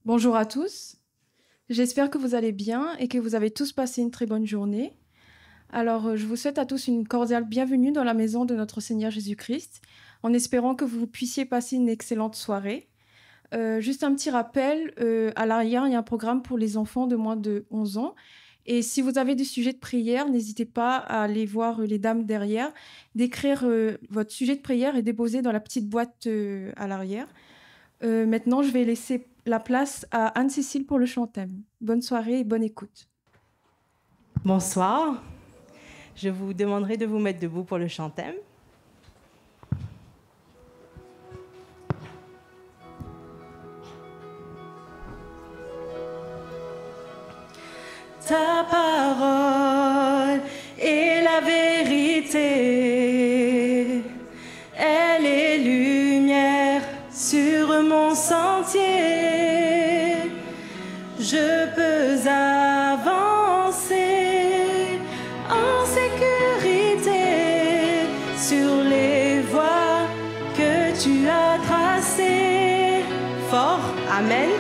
Bonjour à tous, j'espère que vous allez bien et que vous avez tous passé une très bonne journée. Alors, je vous souhaite à tous une cordiale bienvenue dans la maison de notre Seigneur Jésus-Christ, en espérant que vous puissiez passer une excellente soirée. Juste un petit rappel, à l'arrière, il y a un programme pour les enfants de moins de 11 ans. Et si vous avez des sujets de prière, n'hésitez pas à aller voir les dames derrière, d'écrire votre sujet de prière et déposer dans la petite boîte à l'arrière. Maintenant, je vais laisser la place à Anne-Cécile pour le chant-thème. Bonne soirée et bonne écoute. Bonsoir. Je vous demanderai de vous mettre debout pour le chant-thème. Ta parole est la vérité. Elle est lumière sur mon sentier. Je peux avancer en sécurité sur les voies que tu as tracées. Fort, amen.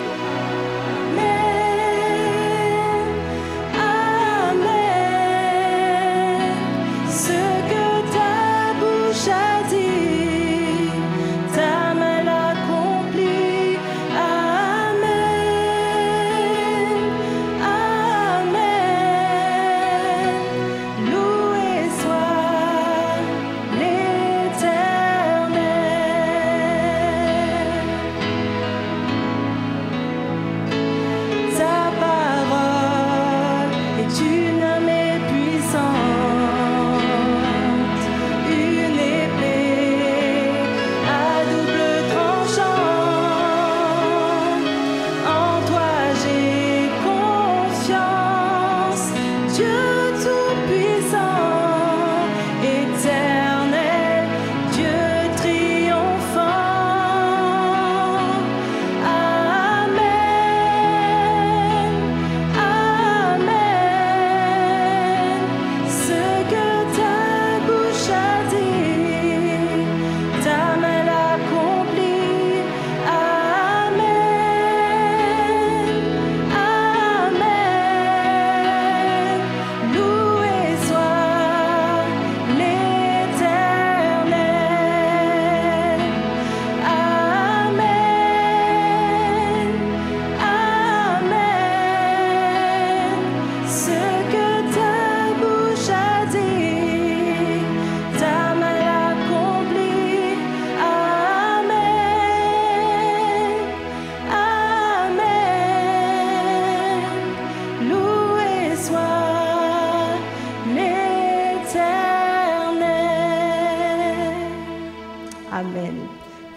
Amen.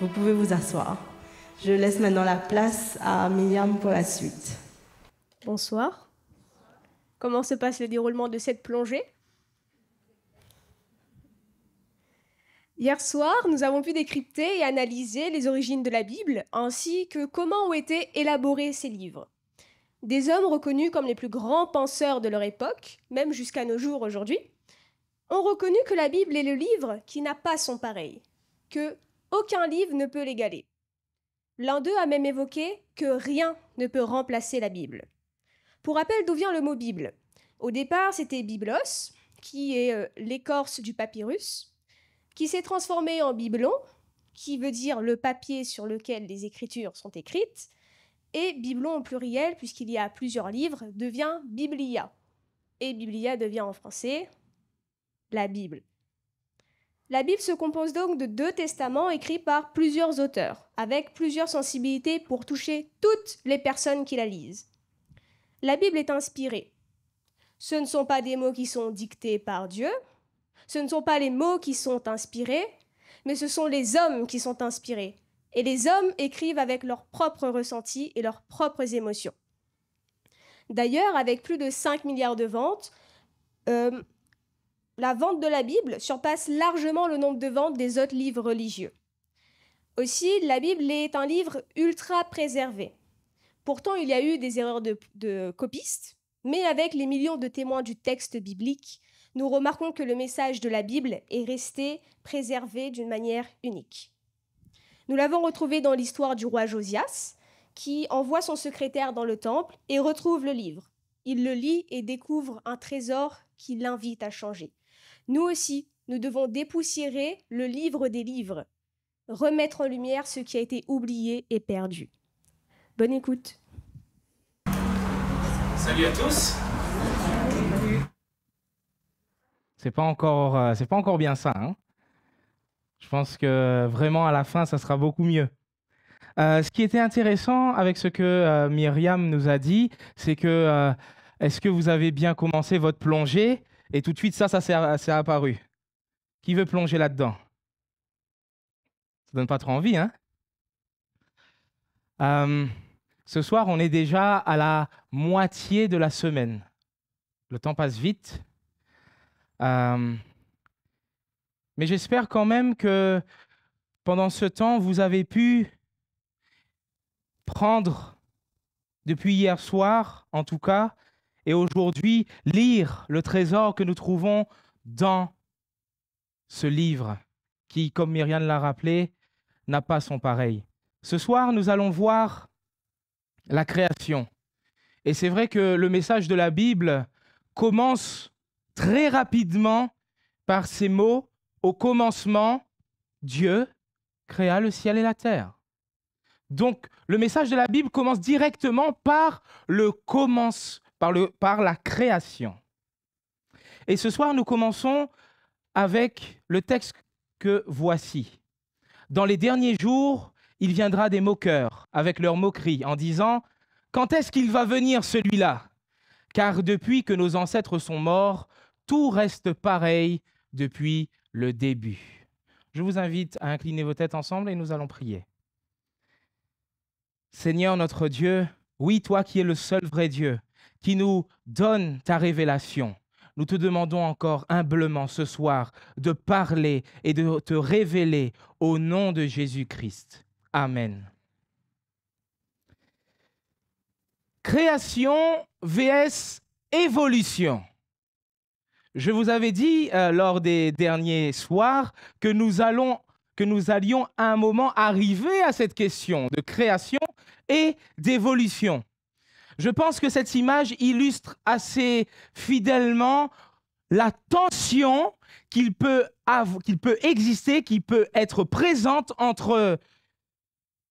Vous pouvez vous asseoir. Je laisse maintenant la place à Myriam pour la suite. Bonsoir. Comment se passe le déroulement de cette plongée? Hier soir, nous avons pu décrypter et analyser les origines de la Bible, ainsi que comment ont été élaborés ces livres. Des hommes reconnus comme les plus grands penseurs de leur époque, même jusqu'à nos jours aujourd'hui, ont reconnu que la Bible est le livre qui n'a pas son pareil, que aucun livre ne peut l'égaler. L'un d'eux a même évoqué que rien ne peut remplacer la Bible. Pour rappel, d'où vient le mot Bible? Au départ, c'était biblos, qui est l'écorce du papyrus, qui s'est transformé en biblon, qui veut dire le papier sur lequel les écritures sont écrites, et biblon au pluriel, puisqu'il y a plusieurs livres, devient biblia. Et biblia devient en français la Bible. La Bible se compose donc de 2 testaments écrits par plusieurs auteurs, avec plusieurs sensibilités pour toucher toutes les personnes qui la lisent. La Bible est inspirée. Ce ne sont pas des mots qui sont dictés par Dieu, ce ne sont pas les mots qui sont inspirés, mais ce sont les hommes qui sont inspirés. Et les hommes écrivent avec leurs propres ressentis et leurs propres émotions. D'ailleurs, avec plus de 5 milliards de ventes, la vente de la Bible surpasse largement le nombre de ventes des autres livres religieux. Aussi, la Bible est un livre ultra préservé. Pourtant, il y a eu des erreurs de copistes, mais avec les millions de témoins du texte biblique, nous remarquons que le message de la Bible est resté préservé d'une manière unique. Nous l'avons retrouvé dans l'histoire du roi Josias, qui envoie son secrétaire dans le temple et retrouve le livre. Il le lit et découvre un trésor qui l'invite à changer. Nous aussi, nous devons dépoussiérer le livre des livres, remettre en lumière ce qui a été oublié et perdu. Bonne écoute. Salut à tous. C'est pas encore bien ça, hein. Je pense que vraiment à la fin, ça sera beaucoup mieux. Ce qui était intéressant avec ce que Myriam nous a dit, c'est que est-ce que vous avez bien commencé votre plongée? Et tout de suite, ça s'est apparu. Qui veut plonger là-dedans? Ça donne pas trop envie, hein? Ce soir, on est déjà à la moitié de la semaine. Le temps passe vite. Mais j'espère quand même que pendant ce temps, vous avez pu prendre, depuis hier soir en tout cas, et aujourd'hui, lire le trésor que nous trouvons dans ce livre qui, comme Myriam l'a rappelé, n'a pas son pareil. Ce soir, nous allons voir la création. Et c'est vrai que le message de la Bible commence très rapidement par ces mots: au commencement, Dieu créa le ciel et la terre. Donc, le message de la Bible commence directement par la création. Et ce soir, nous commençons avec le texte que voici. Dans les derniers jours, il viendra des moqueurs avec leurs moqueries en disant: quand est-ce qu'il va venir celui-là? Car depuis que nos ancêtres sont morts, tout reste pareil depuis le début. Je vous invite à incliner vos têtes ensemble et nous allons prier. Seigneur notre Dieu, oui, toi qui es le seul vrai Dieu, qui nous donne ta révélation, nous te demandons encore humblement ce soir de parler et de te révéler au nom de Jésus-Christ. Amen. Création vs évolution. Je vous avais dit lors des derniers soirs que nous allions à un moment arriver à cette question de création et d'évolution. Je pense que cette image illustre assez fidèlement la tension qu'il peut exister, qui peut être présente entre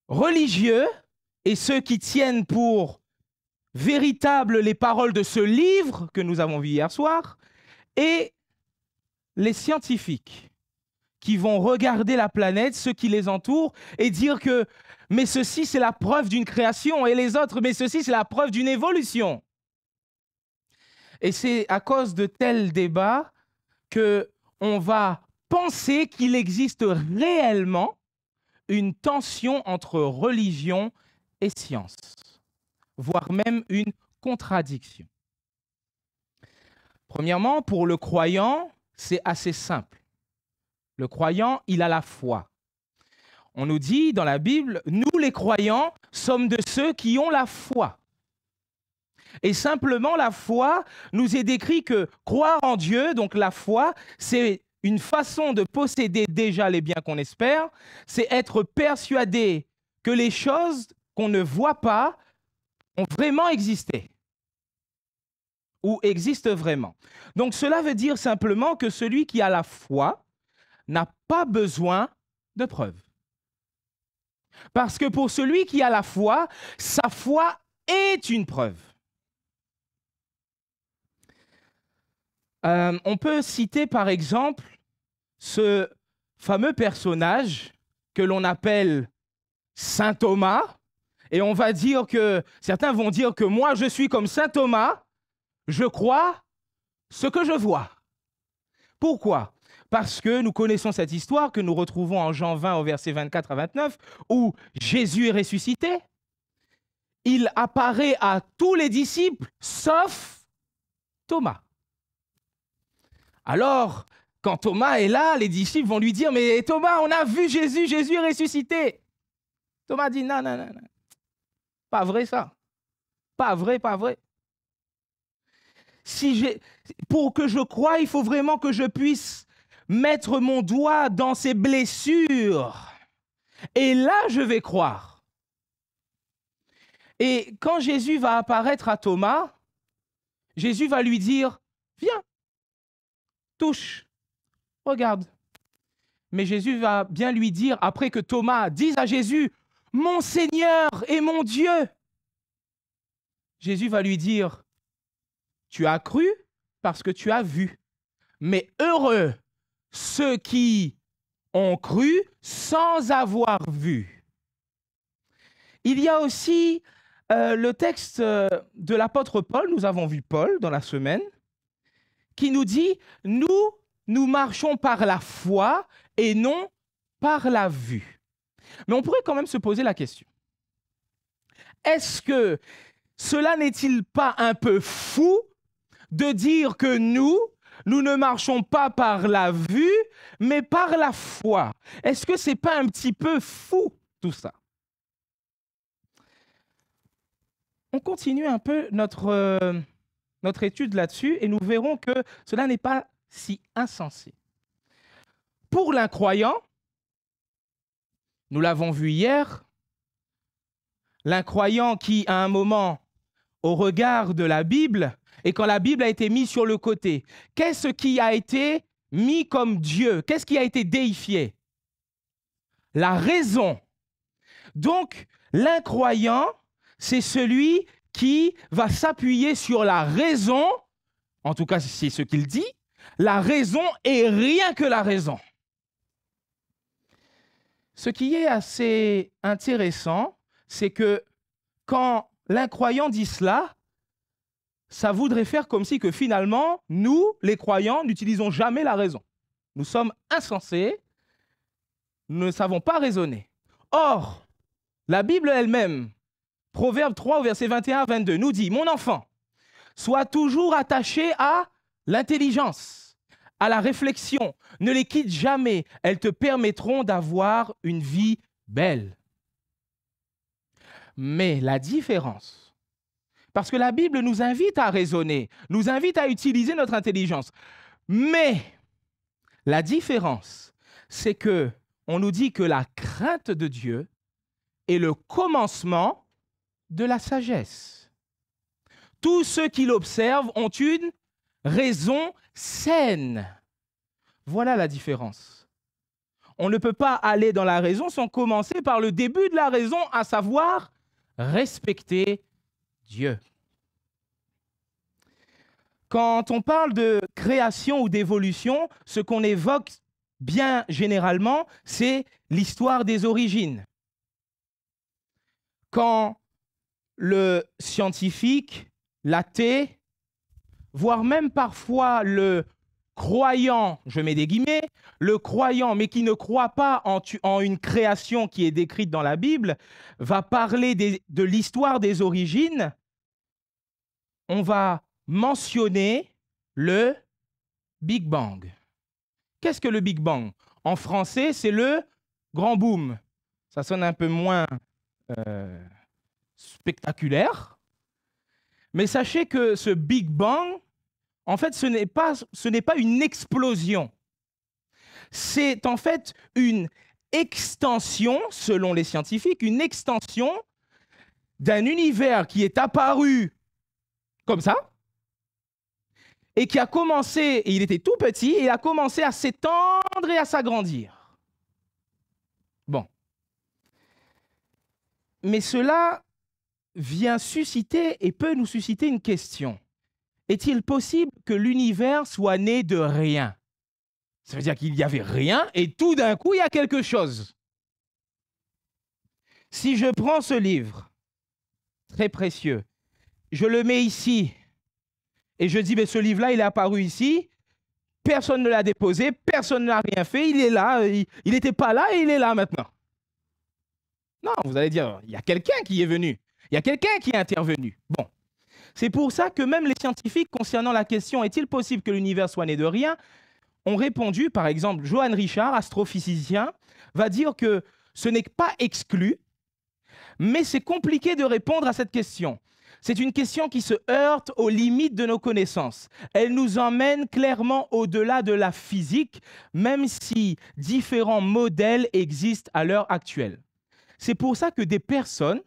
religieux et ceux qui tiennent pour véritables les paroles de ce livre que nous avons vu hier soir, et les scientifiques qui vont regarder la planète, ceux qui les entourent, et dire que mais ceci c'est la preuve d'une création, et les autres mais ceci c'est la preuve d'une évolution. Et c'est à cause de tels débats qu'on va penser qu'il existe réellement une tension entre religion et science, voire même une contradiction. Premièrement, pour le croyant, c'est assez simple. Le croyant, il a la foi. On nous dit dans la Bible, nous les croyants sommes de ceux qui ont la foi. Et simplement, la foi nous est décrit que croire en Dieu, donc la foi, c'est une façon de posséder déjà les biens qu'on espère, c'est être persuadé que les choses qu'on ne voit pas ont vraiment existé ou existent vraiment. Donc cela veut dire simplement que celui qui a la foi n'a pas besoin de preuves. Parce que pour celui qui a la foi, sa foi est une preuve. On peut citer par exemple ce fameux personnage que l'on appelle Saint Thomas, et on va dire que, certains vont dire que moi je suis comme Saint Thomas, je crois ce que je vois. Pourquoi ? Parce que nous connaissons cette histoire que nous retrouvons en Jean 20 au verset 24 à 29, où Jésus est ressuscité. Il apparaît à tous les disciples, sauf Thomas. Alors, quand Thomas est là, les disciples vont lui dire « Mais Thomas, on a vu Jésus, Jésus est ressuscité !» Thomas dit « Non, non, non, non. Pas vrai ça. Pas vrai, pas vrai. Pour que je croie, il faut vraiment que je puisse mettre mon doigt dans ses blessures. Et là, je vais croire. » Et quand Jésus va apparaître à Thomas, Jésus va lui dire, viens, touche, regarde. Mais Jésus va bien lui dire, après que Thomas dise à Jésus, mon Seigneur et mon Dieu, Jésus va lui dire, tu as cru parce que tu as vu. Mais heureux ceux qui ont cru sans avoir vu. Il y a aussi le texte de l'apôtre Paul, nous avons vu Paul dans la semaine, qui nous dit, nous marchons par la foi et non par la vue. Mais on pourrait quand même se poser la question. Est-ce que cela n'est-il pas un peu fou de dire que nous ne marchons pas par la vue, mais par la foi? Est-ce que ce n'est pas un petit peu fou tout ça? On continue un peu notre étude là-dessus et nous verrons que cela n'est pas si insensé. Pour l'incroyant, nous l'avons vu hier, l'incroyant qui, à un moment, au regard de la Bible, et quand la Bible a été mise sur le côté, qu'est-ce qui a été mis comme Dieu? Qu'est-ce qui a été déifié? La raison. Donc, l'incroyant, c'est celui qui va s'appuyer sur la raison, en tout cas c'est ce qu'il dit, la raison et rien que la raison. Ce qui est assez intéressant, c'est que quand l'incroyant dit cela, ça voudrait faire comme si que finalement, nous, les croyants, n'utilisons jamais la raison. Nous sommes insensés, nous ne savons pas raisonner. Or, la Bible elle-même, Proverbe 3, versets 21 à 22, nous dit « Mon enfant, sois toujours attaché à l'intelligence, à la réflexion. Ne les quitte jamais, elles te permettront d'avoir une vie belle. » Mais la différence, parce que la Bible nous invite à raisonner, nous invite à utiliser notre intelligence. Mais la différence, c'est que on nous dit que la crainte de Dieu est le commencement de la sagesse. Tous ceux qui l'observent ont une raison saine. Voilà la différence. On ne peut pas aller dans la raison sans commencer par le début de la raison, à savoir respecter Dieu. Quand on parle de création ou d'évolution, ce qu'on évoque bien généralement, c'est l'histoire des origines. Quand le scientifique, l'athée, voire même parfois le croyant, je mets des guillemets, le croyant, mais qui ne croit pas en une création qui est décrite dans la Bible, va parler de l'histoire des origines, on va mentionner le Big Bang. Qu'est-ce que le Big Bang? En français, c'est le grand boom. Ça sonne un peu moins spectaculaire. Mais sachez que ce Big Bang, en fait, ce n'est pas une explosion. C'est en fait une extension, selon les scientifiques, une extension d'un univers qui est apparu comme ça, et qui a commencé, et il était tout petit, et il a commencé à s'étendre et à s'agrandir. Bon. Mais cela vient susciter et peut nous susciter une question. Est-il possible que l'univers soit né de rien? Ça veut dire qu'il n'y avait rien et tout d'un coup, il y a quelque chose. Si je prends ce livre, très précieux, je le mets ici et je dis, mais ce livre-là, il est apparu ici, personne ne l'a déposé, personne n'a rien fait, il est là, il n'était pas là et il est là maintenant. Non, vous allez dire, il y a quelqu'un qui est venu, il y a quelqu'un qui est intervenu. Bon, c'est pour ça que même les scientifiques, concernant la question, est-il possible que l'univers soit né de rien, ont répondu, par exemple, Johann Richard, astrophysicien, va dire que ce n'est pas exclu, mais c'est compliqué de répondre à cette question. C'est une question qui se heurte aux limites de nos connaissances. Elle nous emmène clairement au-delà de la physique, même si différents modèles existent à l'heure actuelle. C'est pour ça que des personnes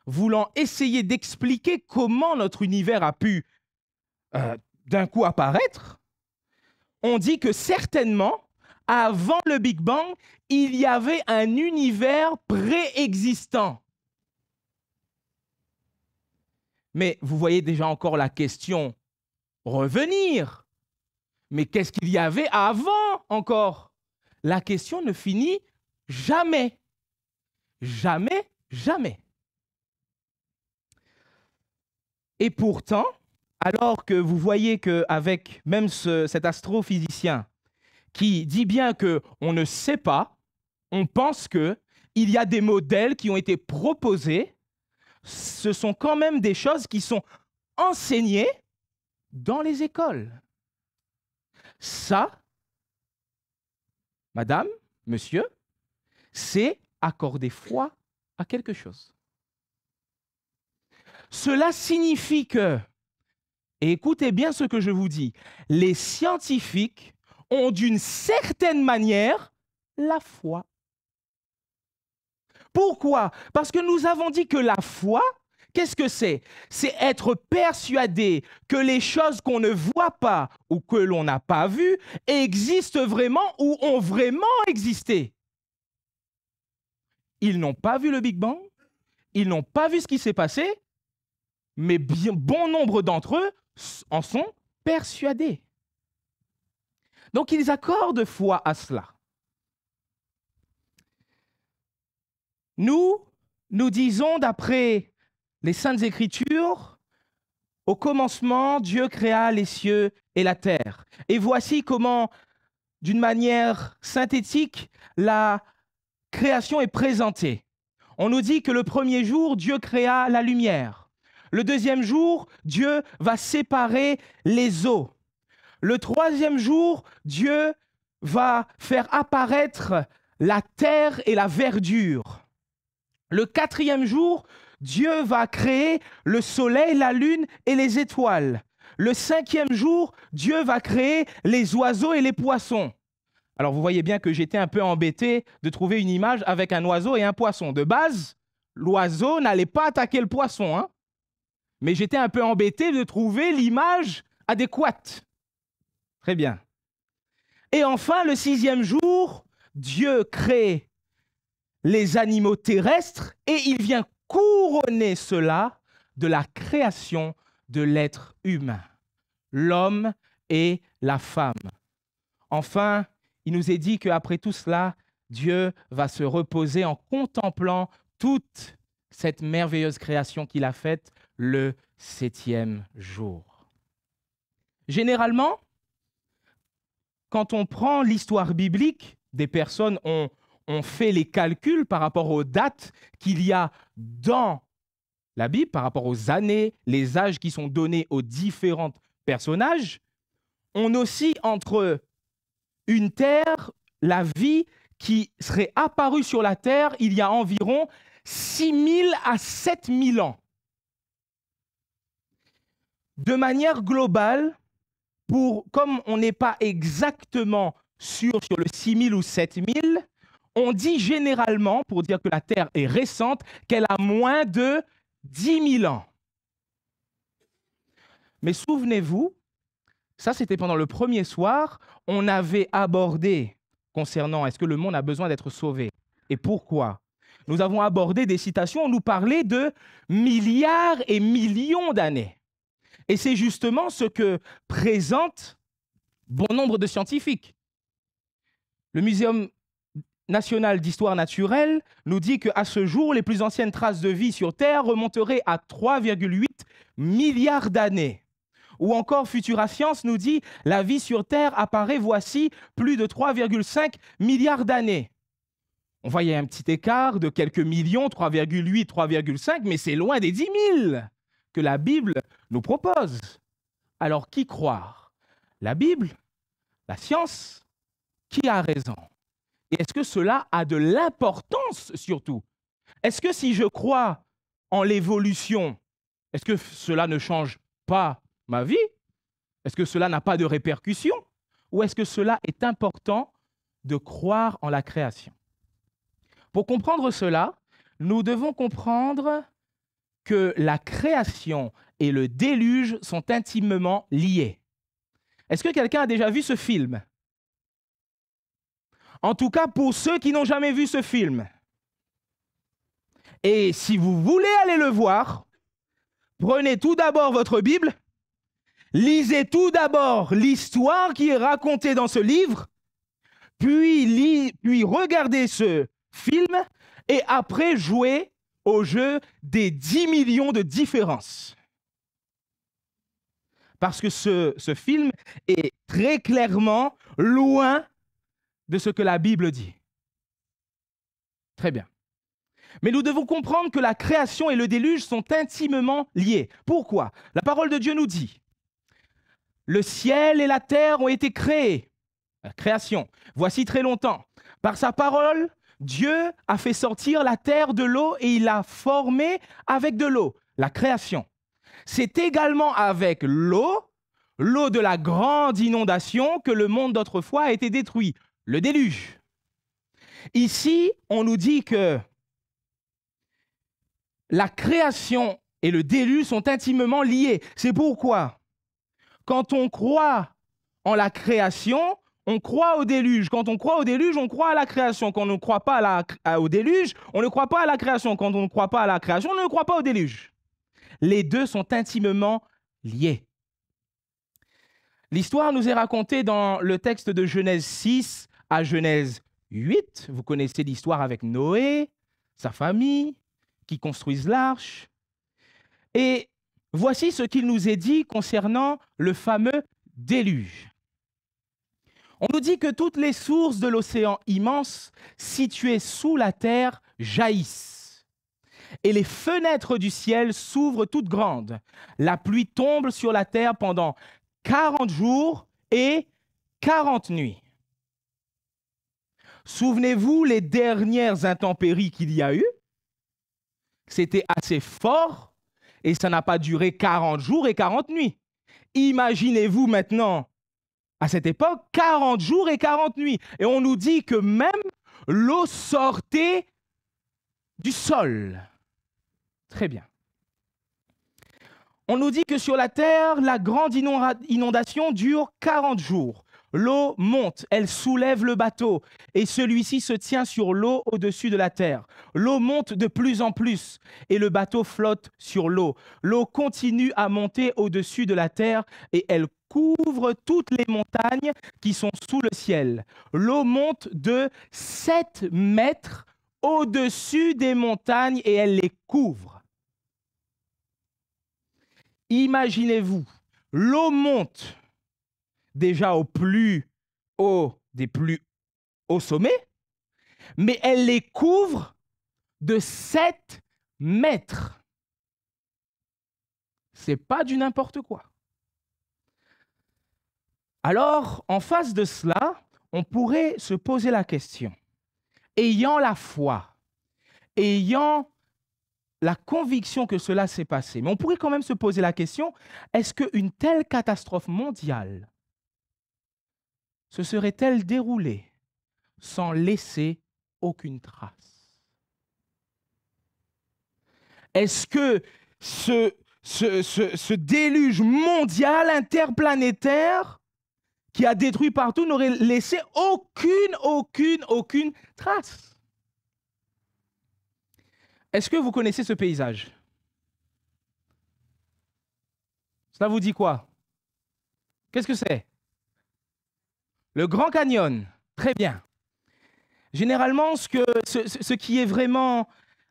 voulant essayer d'expliquer comment notre univers a pu d'un coup apparaître, on dit que certainement, avant le Big Bang, il y avait un univers préexistant. Mais vous voyez déjà encore la question revenir. Mais qu'est-ce qu'il y avait avant encore? La question ne finit jamais. Jamais, jamais. Et pourtant, alors que vous voyez qu'avec même cet astrophysicien qui dit bien qu'on ne sait pas, on pense qu'il y a des modèles qui ont été proposés, ce sont quand même des choses qui sont enseignées dans les écoles. Ça, madame, monsieur, c'est accorder foi à quelque chose. Cela signifie que, et écoutez bien ce que je vous dis, les scientifiques ont d'une certaine manière la foi. Pourquoi? Parce que nous avons dit que la foi, qu'est-ce que c'est? C'est être persuadé que les choses qu'on ne voit pas ou que l'on n'a pas vues existent vraiment ou ont vraiment existé. Ils n'ont pas vu le Big Bang, ils n'ont pas vu ce qui s'est passé, mais bon nombre d'entre eux en sont persuadés. Donc ils accordent foi à cela. Nous disons d'après les Saintes Écritures, au commencement, Dieu créa les cieux et la terre. Et voici comment, d'une manière synthétique, la création est présentée. On nous dit que le premier jour, Dieu créa la lumière. Le deuxième jour, Dieu va séparer les eaux. Le troisième jour, Dieu va faire apparaître la terre et la verdure. Le quatrième jour, Dieu va créer le soleil, la lune et les étoiles. Le cinquième jour, Dieu va créer les oiseaux et les poissons. Alors vous voyez bien que j'étais un peu embêté de trouver une image avec un oiseau et un poisson. De base, l'oiseau n'allait pas attaquer le poisson, hein, mais j'étais un peu embêté de trouver l'image adéquate. Très bien. Et enfin, le sixième jour, Dieu crée les animaux terrestres et il vient couronner cela de la création de l'être humain, l'homme et la femme. Enfin, il nous est dit qu'après tout cela, Dieu va se reposer en contemplant toute cette merveilleuse création qu'il a faite le septième jour. Généralement, quand on prend l'histoire biblique, des personnes ont fait les calculs par rapport aux dates qu'il y a dans la Bible, par rapport aux années, les âges qui sont donnés aux différents personnages. On oscille entre une terre, la vie qui serait apparue sur la terre il y a environ 6000 à 7000 ans. De manière globale, comme on n'est pas exactement sûr sur le 6000 ou 7000, on dit généralement, pour dire que la Terre est récente, qu'elle a moins de 10 000 ans. Mais souvenez-vous, ça c'était pendant le premier soir, on avait abordé concernant est-ce que le monde a besoin d'être sauvé et pourquoi. Nous avons abordé des citations, on nous parlait de milliards et millions d'années. Et c'est justement ce que présentent bon nombre de scientifiques. Le Muséum national d'histoire naturelle nous dit qu'à ce jour, les plus anciennes traces de vie sur Terre remonteraient à 3,8 milliards d'années. Ou encore, Futura Science nous dit « La vie sur Terre apparaît voici plus de 3,5 milliards d'années ». On voyait un petit écart de quelques millions, 3,8, 3,5, mais c'est loin des 10 000 que la Bible nous propose. Alors, qui croire? La Bible? La science? Qui a raison? Et est-ce que cela a de l'importance surtout? Est-ce que si je crois en l'évolution, est-ce que cela ne change pas ma vie? Est-ce que cela n'a pas de répercussions? Ou est-ce que cela est important de croire en la création? Pour comprendre cela, nous devons comprendre que la création et le déluge sont intimement liés. Est-ce que quelqu'un a déjà vu ce film? En tout cas, pour ceux qui n'ont jamais vu ce film. Et si vous voulez aller le voir, prenez tout d'abord votre Bible, lisez tout d'abord l'histoire qui est racontée dans ce livre, puis regardez ce film et après jouez au jeu des 10 millions de différences. Parce que ce film est très clairement loin de ce que la Bible dit. Très bien. Mais nous devons comprendre que la création et le déluge sont intimement liés. Pourquoi? La parole de Dieu nous dit, le ciel et la terre ont été créés. La création, voici très longtemps. Par sa parole, Dieu a fait sortir la terre de l'eau et il l'a formée avec de l'eau. La création. C'est également avec l'eau de la grande inondation que le monde d'autrefois a été détruit. Le déluge. Ici, on nous dit que la création et le déluge sont intimement liés. C'est pourquoi, quand on croit en la création, on croit au déluge. Quand on croit au déluge, on croit à la création. Quand on ne croit pas au déluge, on ne croit pas à la création. Quand on ne croit pas à la création, on ne croit pas au déluge. Les deux sont intimement liés. L'histoire nous est racontée dans le texte de Genèse 6 à Genèse 8. Vous connaissez l'histoire avec Noé, sa famille, qui construisent l'arche. Et voici ce qu'il nous est dit concernant le fameux déluge. On nous dit que toutes les sources de l'océan immense situées sous la terre jaillissent. Et les fenêtres du ciel s'ouvrent toutes grandes. La pluie tombe sur la terre pendant 40 jours et 40 nuits. Souvenez-vous les dernières intempéries qu'il y a eu. C'était assez fort et ça n'a pas duré 40 jours et 40 nuits. Imaginez-vous maintenant, à cette époque, 40 jours et 40 nuits. Et on nous dit que même l'eau sortait du sol. Très bien. On nous dit que sur la terre, la grande inondation dure 40 jours. L'eau monte, elle soulève le bateau et celui-ci se tient sur l'eau au-dessus de la terre. L'eau monte de plus en plus et le bateau flotte sur l'eau. L'eau continue à monter au-dessus de la terre et elle couvre toutes les montagnes qui sont sous le ciel. L'eau monte de 7 mètres au-dessus des montagnes et elle les couvre. Imaginez-vous, l'eau monte déjà au plus haut des plus hauts sommets, mais elle les couvre de 7 mètres. C'est pas du n'importe quoi. Alors, en face de cela, on pourrait se poser la question, ayant la foi, ayant la conviction que cela s'est passé, mais on pourrait quand même se poser la question, est-ce qu'une telle catastrophe mondiale se serait-elle déroulée sans laisser aucune trace? Est-ce que ce déluge mondial, interplanétaire, qui a détruit partout, n'aurait laissé aucune trace? Est-ce que vous connaissez ce paysage? Cela vous dit quoi? Qu'est-ce que c'est? Le Grand Canyon. Très bien. Généralement, ce qui est vraiment,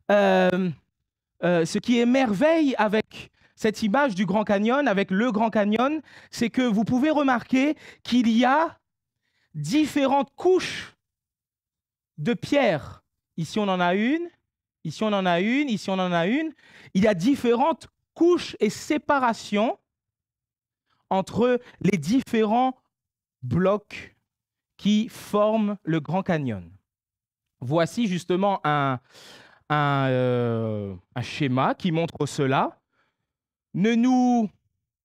ce qui est merveille avec cette image du Grand Canyon, avec le Grand Canyon, c'est que vous pouvez remarquer qu'il y a différentes couches de pierres. Ici, on en a une. Ici, on en a une. Ici, on en a une. Il y a différentes couches et séparations entre les différents blocs qui forment le Grand Canyon. Voici justement un schéma qui montre cela. Ne nous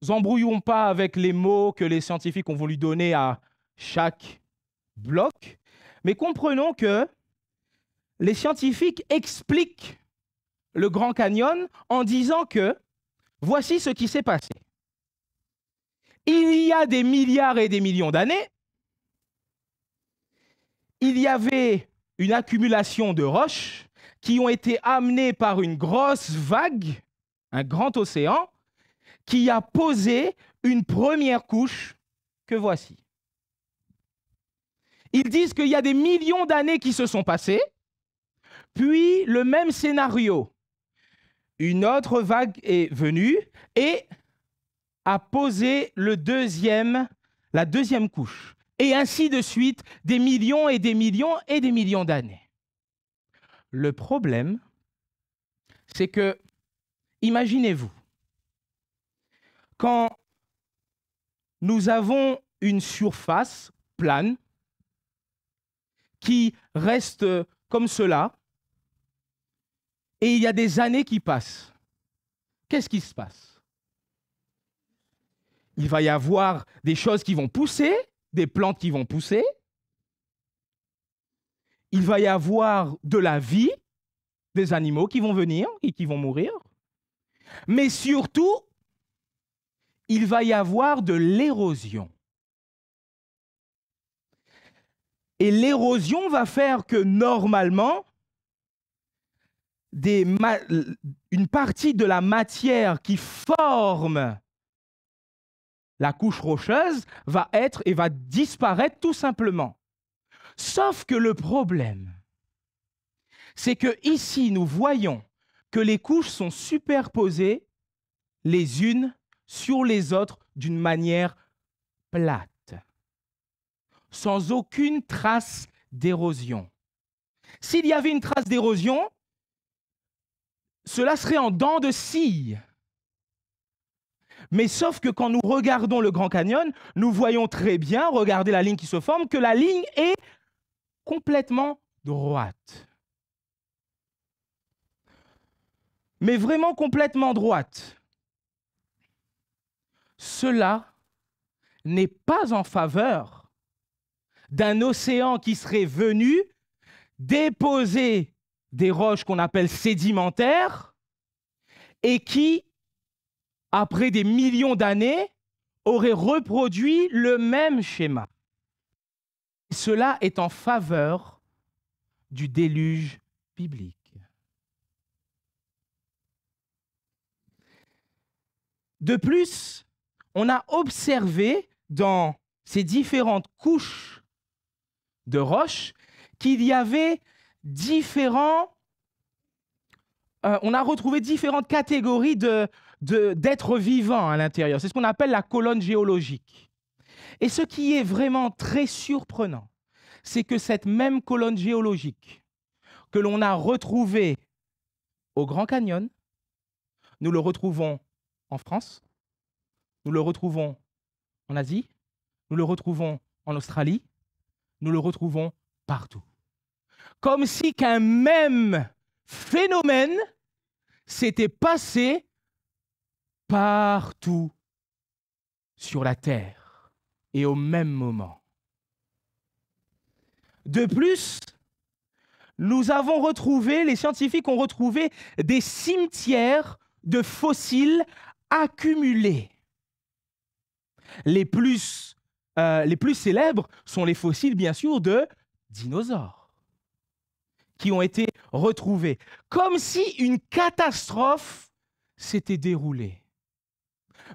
embrouillons pas avec les mots que les scientifiques ont voulu donner à chaque bloc, mais comprenons que les scientifiques expliquent le Grand Canyon en disant que voici ce qui s'est passé. Il y a des milliards et des millions d'années, il y avait une accumulation de roches qui ont été amenées par une grosse vague, un grand océan, qui a posé une première couche que voici. Ils disent qu'il y a des millions d'années qui se sont passées, puis le même scénario. Une autre vague est venue et a posé la deuxième couche. Et ainsi de suite, des millions et des millions et des millions d'années. Le problème, c'est que, imaginez-vous, quand nous avons une surface plane qui reste comme cela, et il y a des années qui passent, qu'est-ce qui se passe? Il va y avoir des choses qui vont pousser, des plantes qui vont pousser, il va y avoir de la vie, des animaux qui vont venir et qui vont mourir, mais surtout, il va y avoir de l'érosion. Et l'érosion va faire que normalement, une partie de la matière qui forme la couche rocheuse va disparaître tout simplement. Sauf que le problème, c'est que ici, nous voyons que les couches sont superposées les unes sur les autres d'une manière plate, sans aucune trace d'érosion. S'il y avait une trace d'érosion, cela serait en dents de scie. Mais sauf que quand nous regardons le Grand Canyon, nous voyons très bien, regardez la ligne qui se forme, que la ligne est complètement droite. Mais vraiment complètement droite. Cela n'est pas en faveur d'un océan qui serait venu déposer des roches qu'on appelle sédimentaires et qui, après des millions d'années, aurait reproduit le même schéma. Cela est en faveur du déluge biblique. De plus, on a observé dans ces différentes couches de roches qu'il y avait on a retrouvé différentes catégories d'êtres vivants à l'intérieur. C'est ce qu'on appelle la colonne géologique. Et ce qui est vraiment très surprenant, c'est que cette même colonne géologique que l'on a retrouvée au Grand Canyon, nous le retrouvons en France, nous le retrouvons en Asie, nous le retrouvons en Australie, nous le retrouvons partout. Comme si qu'un même phénomène s'était passé partout sur la Terre et au même moment. De plus, les scientifiques ont retrouvé des cimetières de fossiles accumulés. Les plus célèbres sont les fossiles, bien sûr, de dinosaures qui ont été retrouvés, comme si une catastrophe s'était déroulée.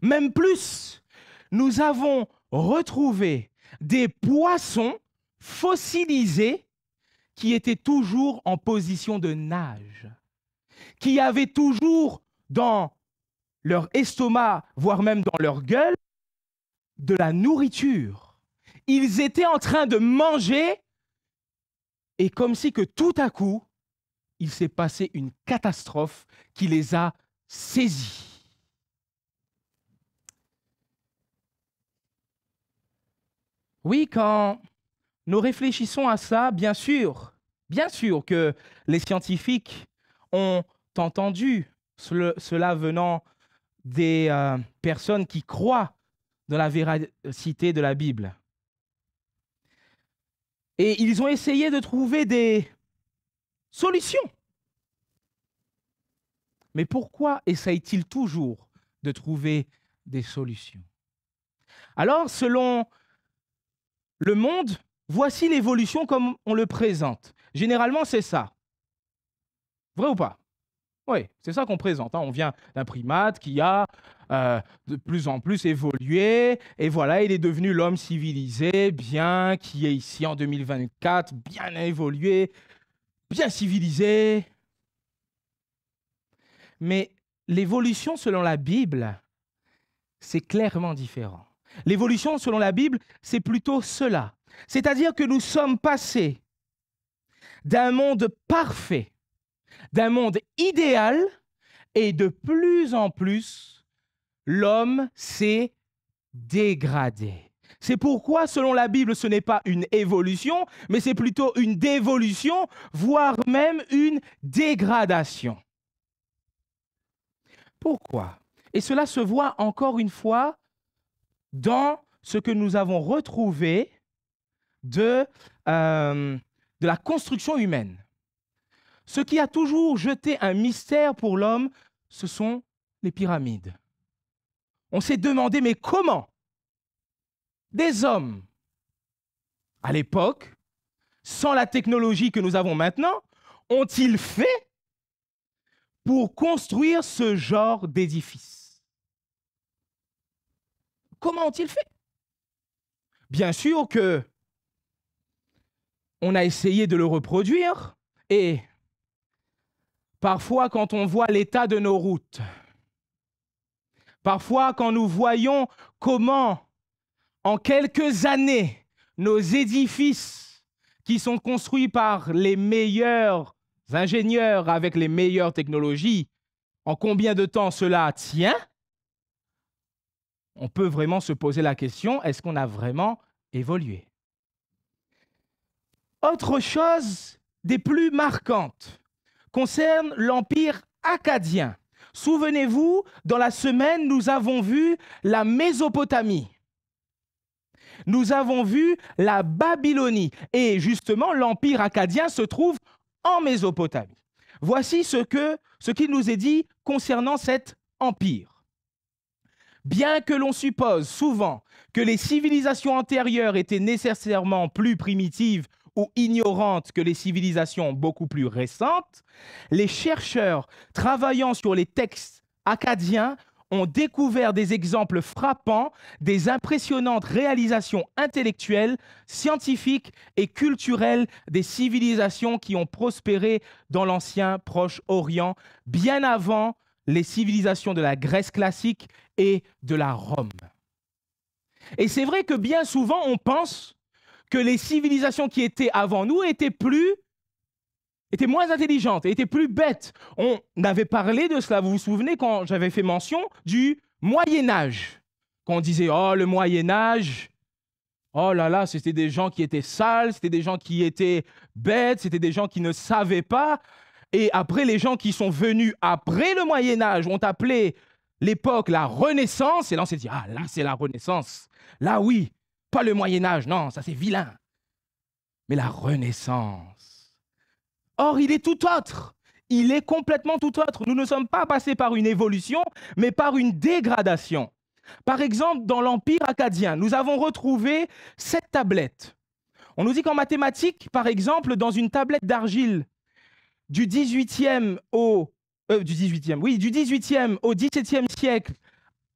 Même plus, nous avons retrouvé des poissons fossilisés qui étaient toujours en position de nage, qui avaient toujours dans leur estomac, voire même dans leur gueule, de la nourriture. Ils étaient en train de manger et comme si que tout à coup, il s'est passé une catastrophe qui les a saisis. Oui, quand nous réfléchissons à ça, bien sûr que les scientifiques ont entendu cela venant des personnes qui croient dans la véracité de la Bible. Et ils ont essayé de trouver des solutions. Mais pourquoi essaye-t-il toujours de trouver des solutions? Alors, selon le monde, voici l'évolution comme on le présente. Généralement, c'est ça. Vrai ou pas? Oui, c'est ça qu'on présente. On vient d'un primate qui a de plus en plus évolué. Et voilà, il est devenu l'homme civilisé, bien, qui est ici en 2024, bien évolué, bien civilisé. Mais l'évolution selon la Bible, c'est clairement différent. L'évolution selon la Bible, c'est plutôt cela. C'est-à-dire que nous sommes passés d'un monde parfait, d'un monde idéal, et de plus en plus, l'homme s'est dégradé. C'est pourquoi, selon la Bible, ce n'est pas une évolution, mais c'est plutôt une dévolution, voire même une dégradation. Pourquoi? Et cela se voit encore une fois dans ce que nous avons retrouvé de la construction humaine. Ce qui a toujours jeté un mystère pour l'homme, ce sont les pyramides. On s'est demandé, mais comment des hommes, à l'époque, sans la technologie que nous avons maintenant, ont-ils fait pour construire ce genre d'édifice? Comment ont-ils fait? Bien sûr que on a essayé de le reproduire et parfois quand on voit l'état de nos routes, parfois quand nous voyons comment en quelques années nos édifices qui sont construits par les meilleurs ingénieurs avec les meilleures technologies, en combien de temps cela tient? On peut vraiment se poser la question, est-ce qu'on a vraiment évolué? Autre chose des plus marquantes concerne l'Empire akkadien. Souvenez-vous, dans la semaine, nous avons vu la Mésopotamie. Nous avons vu la Babylonie. Et justement, l'Empire akkadien se trouve en Mésopotamie. Voici ce qu'il nous est dit concernant cet empire. Bien que l'on suppose souvent que les civilisations antérieures étaient nécessairement plus primitives ou ignorantes que les civilisations beaucoup plus récentes, les chercheurs travaillant sur les textes akkadiens ont découvert des exemples frappants des impressionnantes réalisations intellectuelles, scientifiques et culturelles des civilisations qui ont prospéré dans l'ancien Proche-Orient, bien avant les civilisations de la Grèce classique et de la Rome. Et c'est vrai que bien souvent, on pense que les civilisations qui étaient avant nous étaient moins intelligentes, étaient plus bêtes. On avait parlé de cela, vous vous souvenez, quand j'avais fait mention du Moyen-Âge. Quand on disait « Oh, le Moyen-Âge, oh là là, c'était des gens qui étaient sales, c'était des gens qui étaient bêtes, c'était des gens qui ne savaient pas. » Et après, les gens qui sont venus après le Moyen-Âge ont appelé l'époque la Renaissance. Et là, on s'est dit « Ah, là, c'est la Renaissance. Là, oui, pas le Moyen-Âge, non, ça c'est vilain. Mais la Renaissance. » Or, il est tout autre. Il est complètement tout autre. Nous ne sommes pas passés par une évolution, mais par une dégradation. Par exemple, dans l'Empire akkadien, nous avons retrouvé 7 tablettes. On nous dit qu'en mathématiques, par exemple, dans une tablette d'argile du 18e au 17e siècle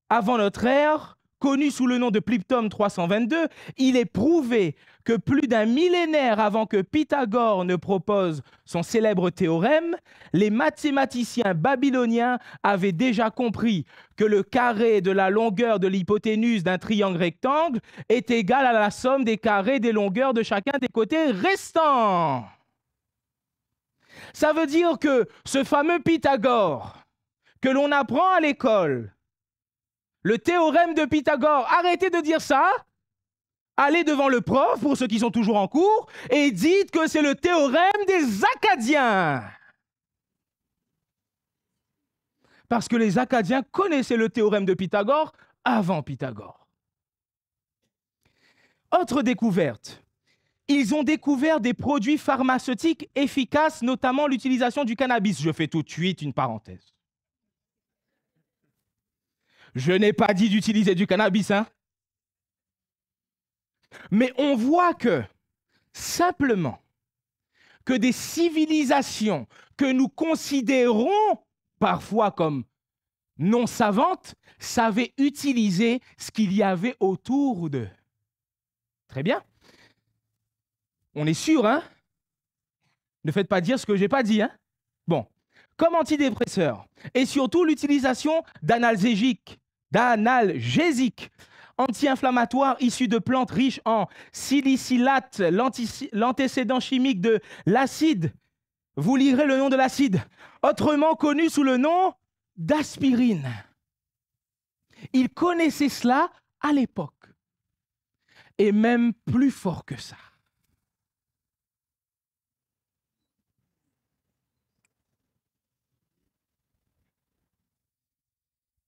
avant notre ère, connu sous le nom de Plympton 322, il est prouvé que plus d'un millénaire avant que Pythagore ne propose son célèbre théorème, les mathématiciens babyloniens avaient déjà compris que le carré de la longueur de l'hypoténuse d'un triangle rectangle est égal à la somme des carrés des longueurs de chacun des côtés restants. Ça veut dire que ce fameux Pythagore que l'on apprend à l'école, le théorème de Pythagore, arrêtez de dire ça, allez devant le prof pour ceux qui sont toujours en cours et dites que c'est le théorème des Akkadiens. Parce que les Akkadiens connaissaient le théorème de Pythagore avant Pythagore. Autre découverte. Ils ont découvert des produits pharmaceutiques efficaces, notamment l'utilisation du cannabis. Je fais tout de suite une parenthèse. Je n'ai pas dit d'utiliser du cannabis, hein. Mais on voit que, simplement, que des civilisations que nous considérons parfois comme non savantes savaient utiliser ce qu'il y avait autour d'eux. Très bien. On est sûr, hein? Ne faites pas dire ce que je n'ai pas dit, hein? Bon. Comme antidépresseur et surtout l'utilisation d'analgésiques, anti-inflammatoires issus de plantes riches en salicylate, l'antécédent chimique de l'acide. Vous lirez le nom de l'acide, autrement connu sous le nom d'aspirine. Ils connaissaient cela à l'époque, et même plus fort que ça.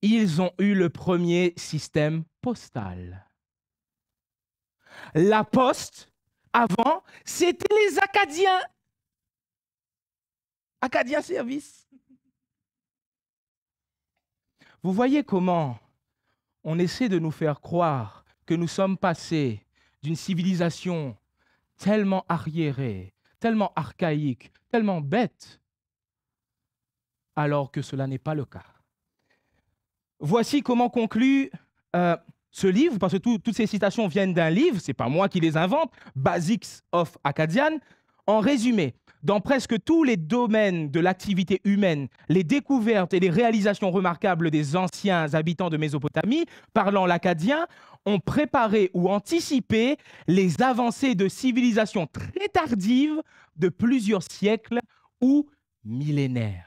Ils ont eu le premier système postal. La poste, avant, c'était les Acadiens. Acadiens Service. Vous voyez comment on essaie de nous faire croire que nous sommes passés d'une civilisation tellement arriérée, tellement archaïque, tellement bête, alors que cela n'est pas le cas. Voici comment conclut ce livre, parce que toutes ces citations viennent d'un livre, ce n'est pas moi qui les invente, Basics of Acadian. En résumé, dans presque tous les domaines de l'activité humaine, les découvertes et les réalisations remarquables des anciens habitants de Mésopotamie, parlant l'acadien, ont préparé ou anticipé les avancées de civilisations très tardives de plusieurs siècles ou millénaires.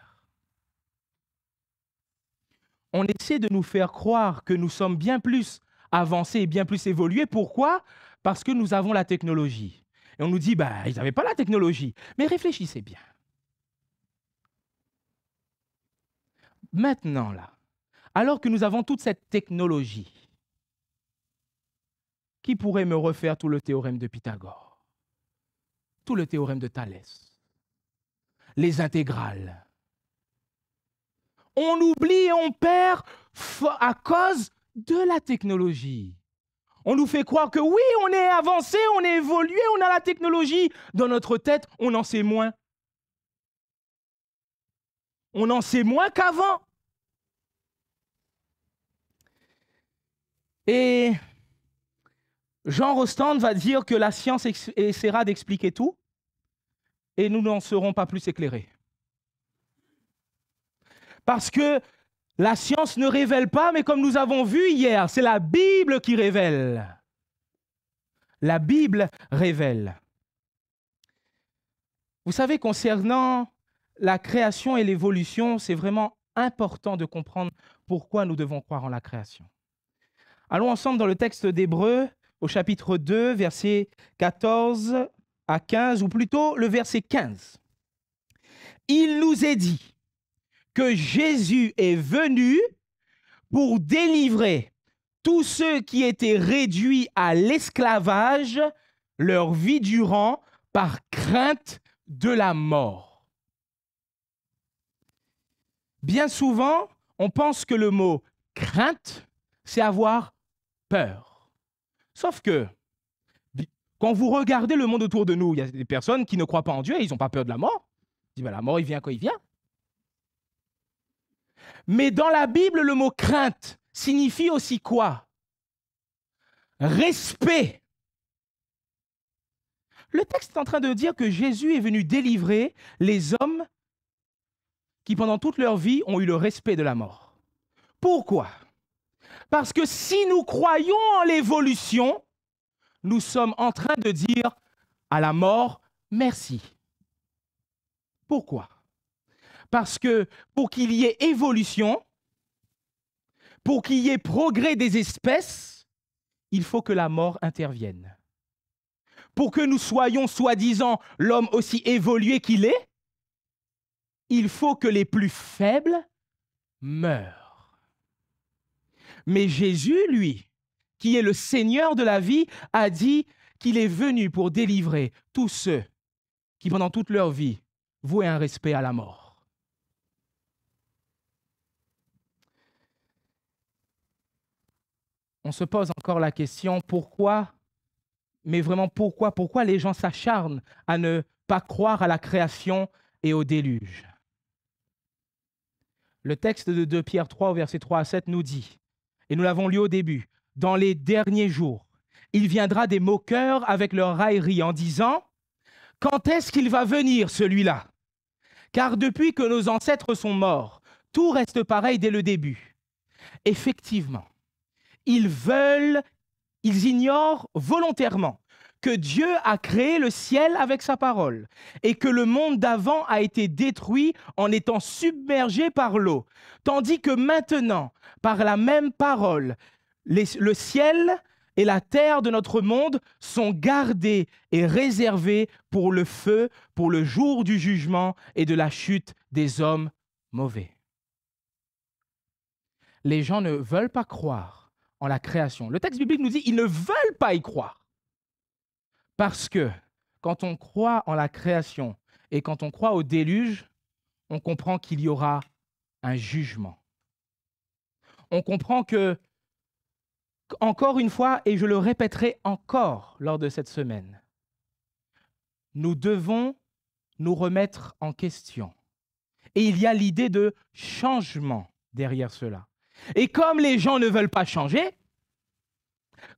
On essaie de nous faire croire que nous sommes bien plus avancés et bien plus évolués. Pourquoi? Parce que nous avons la technologie. Et on nous dit, ils n'avaient pas la technologie. Mais réfléchissez bien. Maintenant, là, alors que nous avons toute cette technologie, qui pourrait me refaire tout le théorème de Pythagore, tout le théorème de Thalès, les intégrales? On oublie et on perd à cause de la technologie. On nous fait croire que oui, on est avancé, on est évolué, on a la technologie. Dans notre tête, on en sait moins. On en sait moins qu'avant. Et Jean Rostand va dire que la science essaiera d'expliquer tout et nous n'en serons pas plus éclairés. Parce que la science ne révèle pas, mais comme nous avons vu hier, c'est la Bible qui révèle. La Bible révèle. Vous savez, concernant la création et l'évolution, c'est vraiment important de comprendre pourquoi nous devons croire en la création. Allons ensemble dans le texte d'Hébreux, au chapitre 2, versets 14 à 15, ou plutôt le verset 15. Il nous est dit que Jésus est venu pour délivrer tous ceux qui étaient réduits à l'esclavage leur vie durant par crainte de la mort. Bien souvent, on pense que le mot crainte, c'est avoir peur. Sauf que, quand vous regardez le monde autour de nous, il y a des personnes qui ne croient pas en Dieu et ils n'ont pas peur de la mort. Ils disent, la mort, il vient quand il vient. Mais dans la Bible, le mot crainte signifie aussi quoi? Respect. Le texte est en train de dire que Jésus est venu délivrer les hommes qui, pendant toute leur vie, ont eu le respect de la mort. Pourquoi? Parce que si nous croyons en l'évolution, nous sommes en train de dire à la mort, merci. Pourquoi? Parce que pour qu'il y ait évolution, pour qu'il y ait progrès des espèces, il faut que la mort intervienne. Pour que nous soyons soi-disant l'homme aussi évolué qu'il est, il faut que les plus faibles meurent. Mais Jésus, lui, qui est le Seigneur de la vie, a dit qu'il est venu pour délivrer tous ceux qui, pendant toute leur vie, vouaient un respect à la mort. on se pose encore la question, pourquoi, mais vraiment pourquoi les gens s'acharnent à ne pas croire à la création et au déluge? Le texte de 2 Pierre 3, versets 3 à 7 nous dit, et nous l'avons lu au début, « Dans les derniers jours, il viendra des moqueurs avec leur raillerie en disant, « Quand est-ce qu'il va venir celui-là ? Car depuis que nos ancêtres sont morts, tout reste pareil dès le début. » Effectivement, ils ignorent volontairement que Dieu a créé le ciel avec sa parole et que le monde d'avant a été détruit en étant submergé par l'eau, tandis que maintenant, par la même parole, le ciel et la terre de notre monde sont gardés et réservés pour le feu, pour le jour du jugement et de la chute des hommes mauvais. Les gens ne veulent pas croire en la création. Le texte biblique nous dit qu'ils ne veulent pas y croire. Parce que quand on croit en la création et quand on croit au déluge, on comprend qu'il y aura un jugement. On comprend que, encore une fois, et je le répéterai encore lors de cette semaine, nous devons nous remettre en question. Et il y a l'idée de changement derrière cela. Et comme les gens ne veulent pas changer,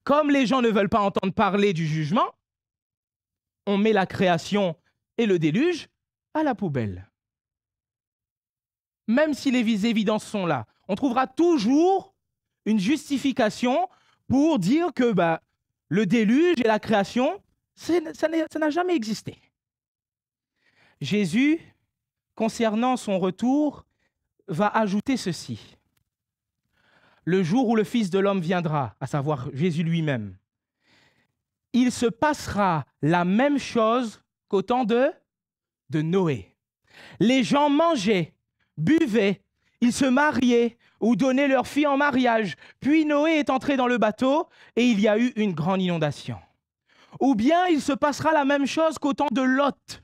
comme les gens ne veulent pas entendre parler du jugement, on met la création et le déluge à la poubelle. Même si les évidences sont là, on trouvera toujours une justification pour dire que le déluge et la création, ça n'a jamais existé. Jésus, concernant son retour, va ajouter ceci. Le jour où le Fils de l'homme viendra, à savoir Jésus lui-même, il se passera la même chose qu'au temps de Noé. Les gens mangeaient, buvaient, ils se mariaient ou donnaient leur fille en mariage. Puis Noé est entré dans le bateau et il y a eu une grande inondation. Ou bien il se passera la même chose qu'au temps de Lot.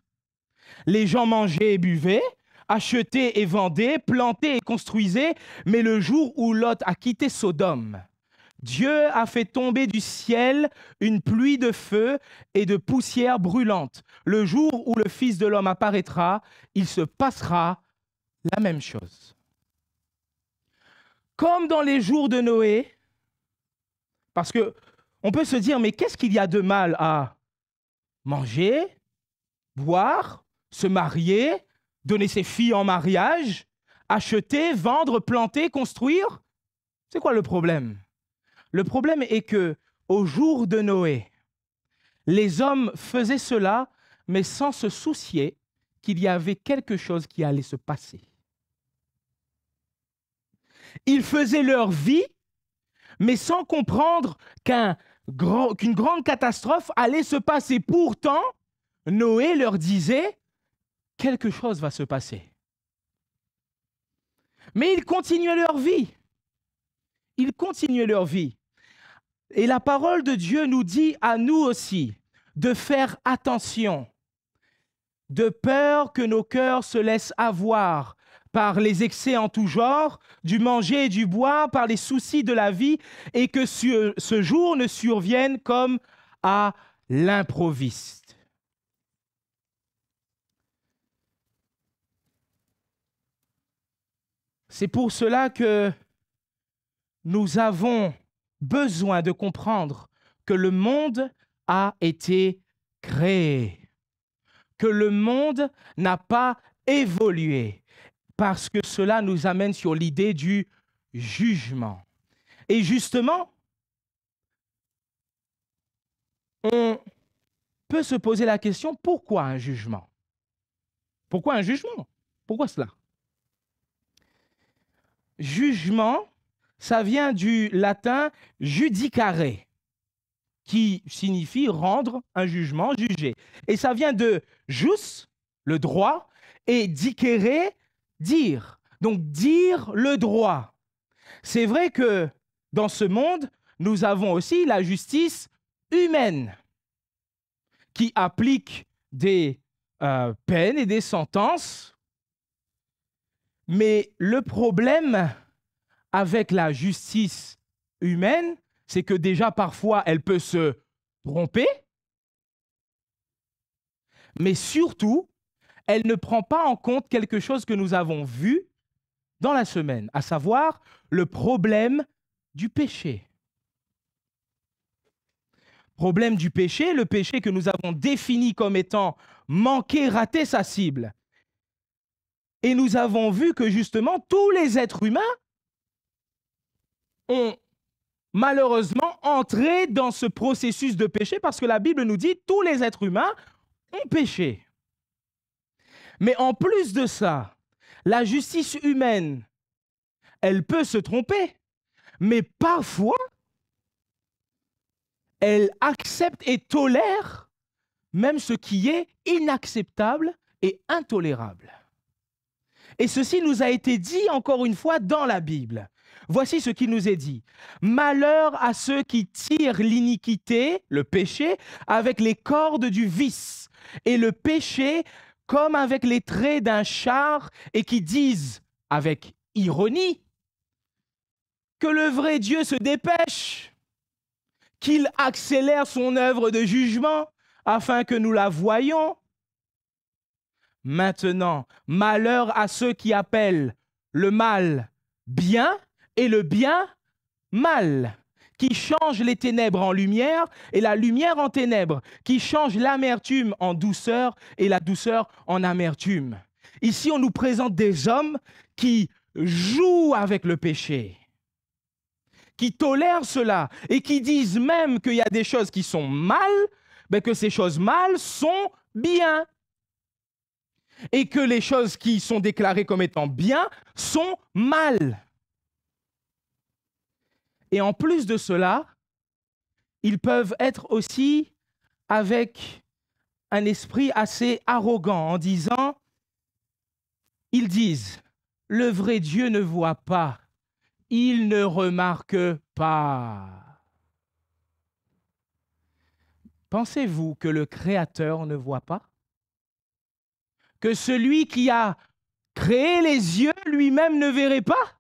Les gens mangeaient et buvaient, achetaient et vendaient, plantaient et construisaient, mais le jour où Lot a quitté Sodome, Dieu a fait tomber du ciel une pluie de feu et de poussière brûlante. Le jour où le Fils de l'homme apparaîtra, il se passera la même chose. Comme dans les jours de Noé, parce qu'on peut se dire, mais qu'est-ce qu'il y a de mal à manger, boire, se marier, donner ses filles en mariage, acheter, vendre, planter, construire? C'est quoi le problème? Le problème est que au jour de Noé, les hommes faisaient cela, mais sans se soucier qu'il y avait quelque chose qui allait se passer. Ils faisaient leur vie, mais sans comprendre qu'une grande catastrophe allait se passer. Pourtant, Noé leur disait, quelque chose va se passer. Mais ils continuaient leur vie. Ils continuaient leur vie. Et la parole de Dieu nous dit à nous aussi de faire attention, de peur que nos cœurs se laissent avoir par les excès en tout genre, du manger et du boire, par les soucis de la vie, et que ce jour ne survienne comme à l'improviste. C'est pour cela que nous avons besoin de comprendre que le monde a été créé, que le monde n'a pas évolué, parce que cela nous amène sur l'idée du jugement. Et justement, on peut se poser la question, pourquoi un jugement? Pourquoi un jugement? Pourquoi cela? Jugement, ça vient du latin judicare, qui signifie rendre un jugement, juger. Et ça vient de jus, le droit, et dicere, dire. Donc dire le droit. C'est vrai que dans ce monde, nous avons aussi la justice humaine, qui applique des peines et des sentences. Mais le problème avec la justice humaine, c'est que déjà parfois elle peut se tromper, mais surtout, elle ne prend pas en compte quelque chose que nous avons vu dans la semaine, à savoir le problème du péché. Problème du péché, le péché que nous avons défini comme étant manquer, rater sa cible. Et nous avons vu que justement, tous les êtres humains ont malheureusement entré dans ce processus de péché parce que la Bible nous dit tous les êtres humains ont péché. Mais en plus de ça, la justice humaine, elle peut se tromper, mais parfois, elle accepte et tolère même ce qui est inacceptable et intolérable. Et ceci nous a été dit encore une fois dans la Bible. Voici ce qui nous est dit. Malheur à ceux qui tirent l'iniquité, le péché, avec les cordes du vice, et le péché comme avec les traits d'un char, et qui disent avec ironie que le vrai Dieu se dépêche, qu'il accélère son œuvre de jugement afin que nous la voyions. Maintenant, malheur à ceux qui appellent le mal bien et le bien mal, qui changent les ténèbres en lumière et la lumière en ténèbres, qui changent l'amertume en douceur et la douceur en amertume. Ici, on nous présente des hommes qui jouent avec le péché, qui tolèrent cela et qui disent même qu'il y a des choses qui sont mal, mais que ces choses mal sont bien. Et que les choses qui sont déclarées comme étant bien sont mal. Et en plus de cela, ils peuvent être aussi avec un esprit assez arrogant en disant, ils disent, le vrai Dieu ne voit pas, il ne remarque pas. Pensez-vous que le Créateur ne voit pas? Que celui qui a créé les yeux lui-même ne verrait pas?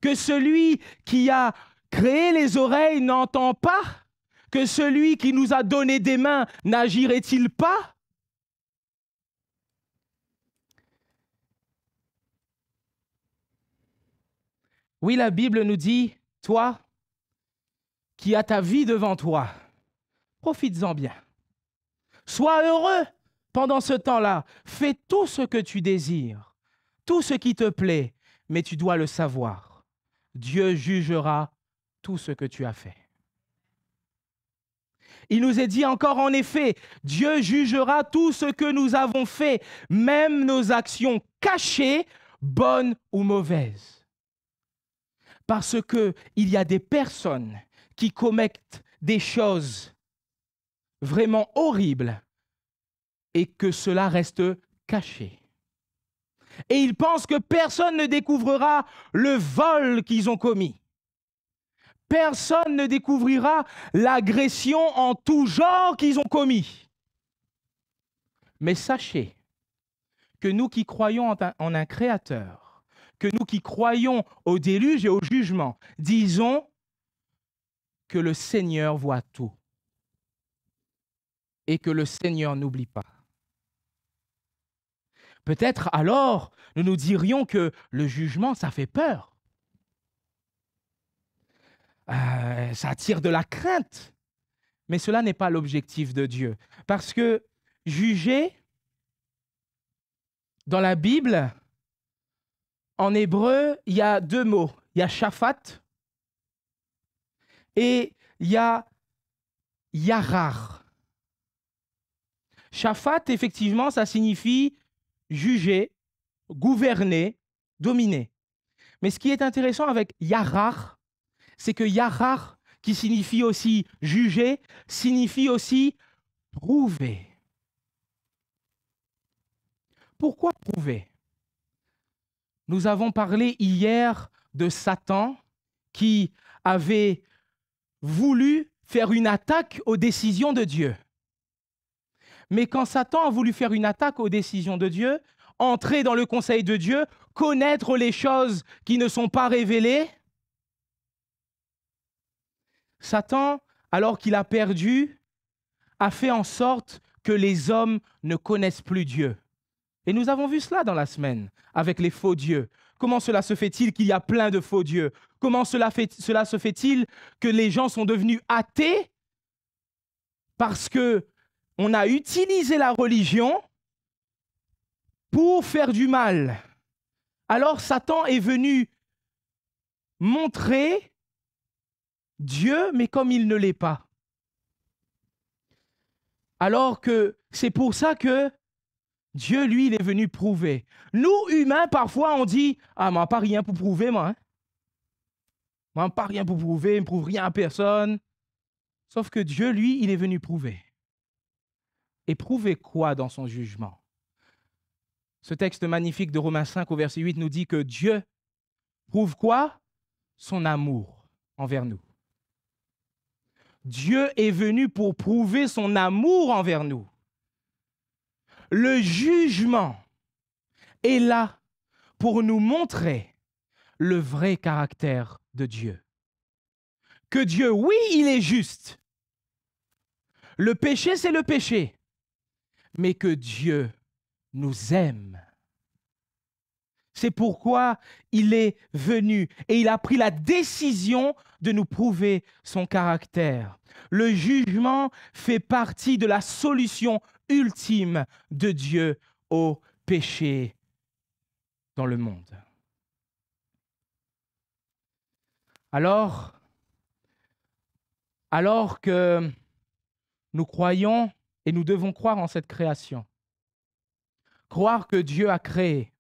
Que celui qui a créé les oreilles n'entend pas? Que celui qui nous a donné des mains n'agirait-il pas? Oui, la Bible nous dit, toi qui as ta vie devant toi, profites-en bien. Sois heureux. Pendant ce temps-là, fais tout ce que tu désires, tout ce qui te plaît, mais tu dois le savoir. Dieu jugera tout ce que tu as fait. Il nous est dit encore en effet, Dieu jugera tout ce que nous avons fait, même nos actions cachées, bonnes ou mauvaises. Parce qu'il y a des personnes qui commettent des choses vraiment horribles, et que cela reste caché. Et ils pensent que personne ne découvrira le vol qu'ils ont commis. Personne ne découvrira l'agression en tout genre qu'ils ont commis. Mais sachez que nous qui croyons en un Créateur, que nous qui croyons au déluge et au jugement, disons que le Seigneur voit tout et que le Seigneur n'oublie pas. Peut-être alors, nous nous dirions que le jugement, ça fait peur. Ça attire de la crainte. Mais cela n'est pas l'objectif de Dieu. Parce que juger, dans la Bible, en hébreu, il y a deux mots. Il y a shaphat et il y a yarar. Shaphat, effectivement, ça signifie juger, gouverner, dominer. Mais ce qui est intéressant avec yarar, c'est que yarar, qui signifie aussi juger, signifie aussi prouver. Pourquoi prouver? Nous avons parlé hier de Satan qui avait voulu faire une attaque aux décisions de Dieu. Mais quand Satan a voulu faire une attaque aux décisions de Dieu, entrer dans le conseil de Dieu, connaître les choses qui ne sont pas révélées, Satan, alors qu'il a perdu, a fait en sorte que les hommes ne connaissent plus Dieu. Et nous avons vu cela dans la semaine avec les faux dieux. Comment cela se fait-il qu'il y a plein de faux dieux? Comment cela se fait-il que les gens sont devenus athées parce qu'on a utilisé la religion pour faire du mal? Alors Satan est venu montrer Dieu, mais comme il ne l'est pas. Alors que c'est pour ça que Dieu, lui, il est venu prouver. Nous, humains, parfois, on dit « Ah, moi, pas rien pour prouver, moi. Hein? Moi, pas rien pour prouver, je ne prouve rien à personne. » Sauf que Dieu, lui, il est venu prouver. Et prouver quoi dans son jugement? Ce texte magnifique de Romains 5 au verset 8 nous dit que Dieu prouve quoi? Son amour envers nous. Dieu est venu pour prouver son amour envers nous. Le jugement est là pour nous montrer le vrai caractère de Dieu. Que Dieu, oui, il est juste. Le péché, c'est le péché. Mais que Dieu nous aime. C'est pourquoi il est venu et il a pris la décision de nous prouver son caractère. Le jugement fait partie de la solution ultime de Dieu au péché dans le monde. Alors que nous croyons et nous devons croire en cette création, croire que Dieu a créé,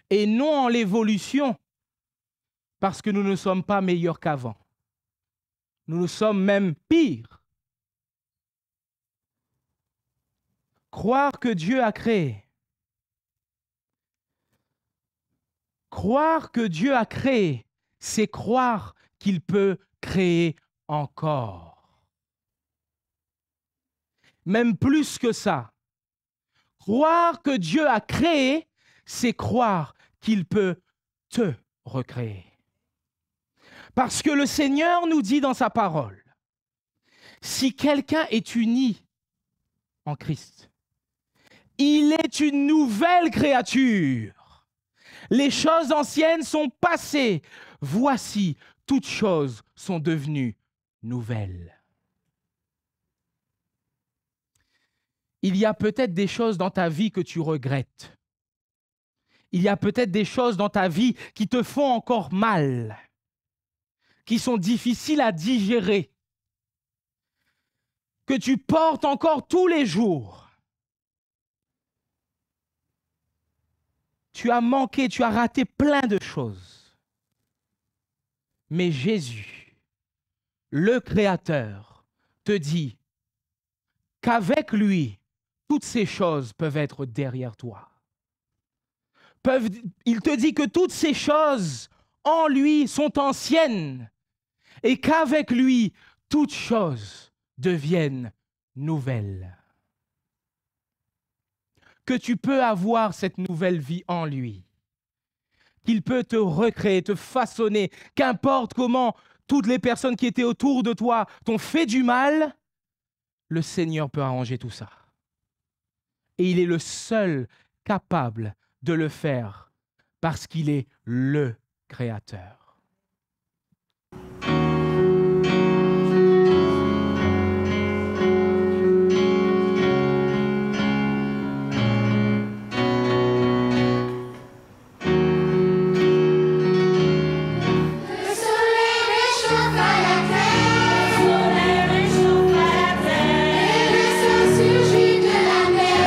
et non en l'évolution, parce que nous ne sommes pas meilleurs qu'avant. Nous sommes même pires. Croire que Dieu a créé. Croire que Dieu a créé, c'est croire qu'il peut créer encore. Même plus que ça. Croire que Dieu a créé, c'est croire qu'il peut te recréer. Parce que le Seigneur nous dit dans sa parole, si quelqu'un est uni en Christ, il est une nouvelle créature. Les choses anciennes sont passées. Voici, toutes choses sont devenues nouvelles. Il y a peut-être des choses dans ta vie que tu regrettes. Il y a peut-être des choses dans ta vie qui te font encore mal, qui sont difficiles à digérer, que tu portes encore tous les jours. Tu as manqué, tu as raté plein de choses. Mais Jésus, le Créateur, te dit qu'avec lui, toutes ces choses peuvent être derrière toi. Il te dit que toutes ces choses en lui sont anciennes et qu'avec lui, toutes choses deviennent nouvelles. Que tu peux avoir cette nouvelle vie en lui. Qu'il peut te recréer, te façonner, qu'importe comment toutes les personnes qui étaient autour de toi t'ont fait du mal, le Seigneur peut arranger tout ça. Et il est le seul capable de le faire parce qu'il est le Créateur. Surgit de la mer.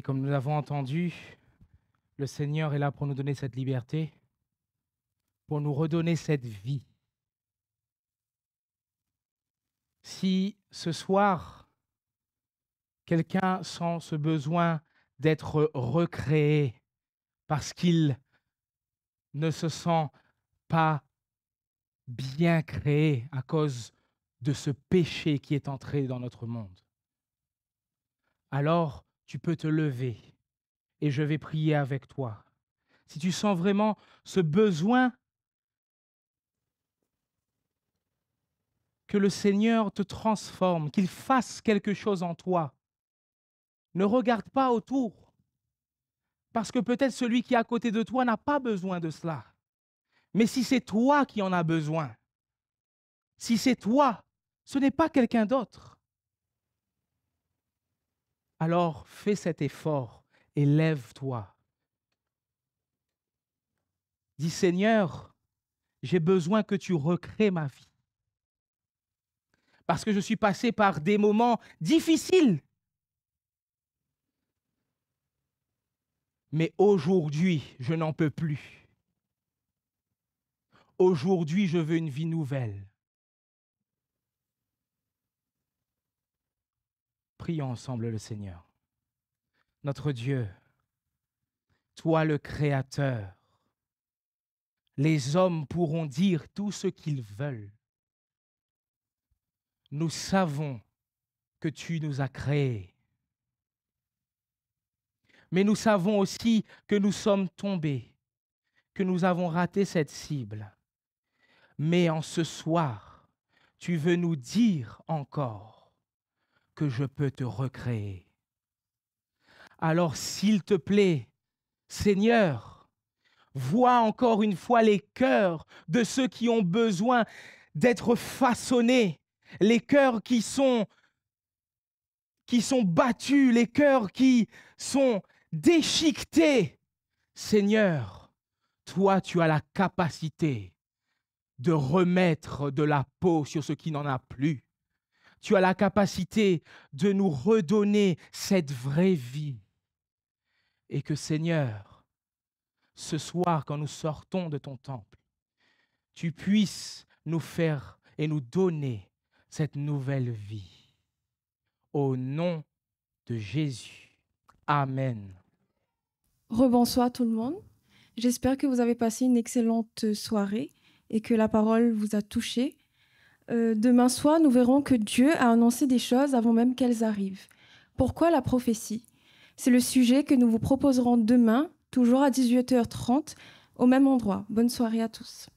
comme nous l'avons entendu, le Seigneur est là pour nous donner cette liberté, pour nous redonner cette vie. Si ce soir, quelqu'un sent ce besoin d'être recréé parce qu'il ne se sent pas bien créé à cause de ce péché qui est entré dans notre monde, alors tu peux te lever et je vais prier avec toi. Si tu sens vraiment ce besoin que le Seigneur te transforme, qu'il fasse quelque chose en toi, ne regarde pas autour, parce que peut-être celui qui est à côté de toi n'a pas besoin de cela. Mais si c'est toi qui en as besoin, si c'est toi, ce n'est pas quelqu'un d'autre, alors fais cet effort et lève-toi. Dis Seigneur, j'ai besoin que tu recrées ma vie. Parce que je suis passé par des moments difficiles. Mais aujourd'hui, je n'en peux plus. Aujourd'hui, je veux une vie nouvelle. Prions ensemble le Seigneur. Notre Dieu, toi le Créateur, les hommes pourront dire tout ce qu'ils veulent. Nous savons que tu nous as créés. Mais nous savons aussi que nous sommes tombés, que nous avons raté cette cible. Mais en ce soir, tu veux nous dire encore que je peux te recréer. Alors, s'il te plaît, Seigneur, vois encore une fois les cœurs de ceux qui ont besoin d'être façonnés, les cœurs qui sont battus, les cœurs qui sont déchiquetés. Seigneur, toi, tu as la capacité de remettre de la peau sur ce qui n'en a plus. Tu as la capacité de nous redonner cette vraie vie. Et que, Seigneur, ce soir, quand nous sortons de ton temple, tu puisses nous faire et nous donner cette nouvelle vie. Au nom de Jésus. Amen. Rebonsoir tout le monde. J'espère que vous avez passé une excellente soirée et que la parole vous a touché. Demain soir, nous verrons que Dieu a annoncé des choses avant même qu'elles arrivent. Pourquoi la prophétie ? C'est le sujet que nous vous proposerons demain, toujours à 18h30, au même endroit. Bonne soirée à tous.